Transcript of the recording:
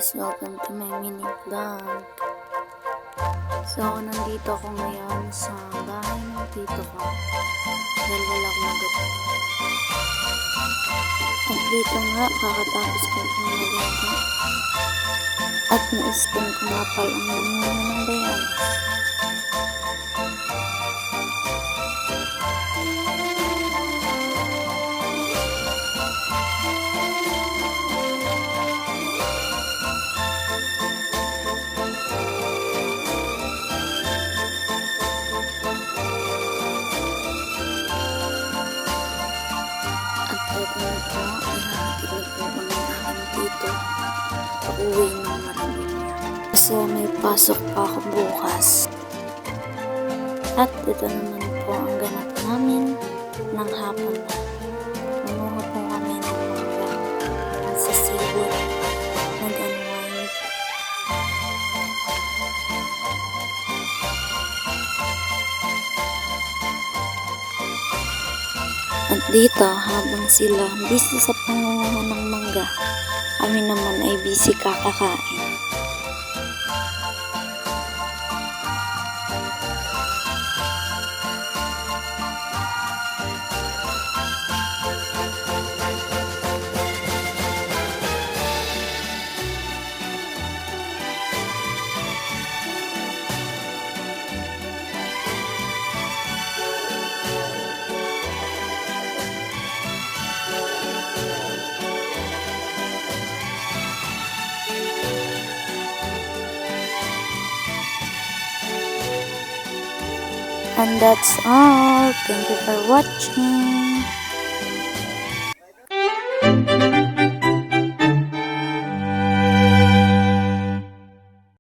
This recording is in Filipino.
guys! Welcome to my mini vlog. So, nandito ako ngayon sa bahay ng tito ko dahil wala akong magawa. At dito nga, kakatapos ko itong naligo at na-spin ko nga pala ang muna ng bayan. Uwi ng Maramilla kasi may pasok pa ako bukas. At ito naman po ang ganap namin ng hapon na. Manuha po kami ng mangga at sa sibol nag-unwind. At dito habang sila busy sa pangunguha ng mangga, kami naman ay busy kakakain. And that's all. Thank you for watching.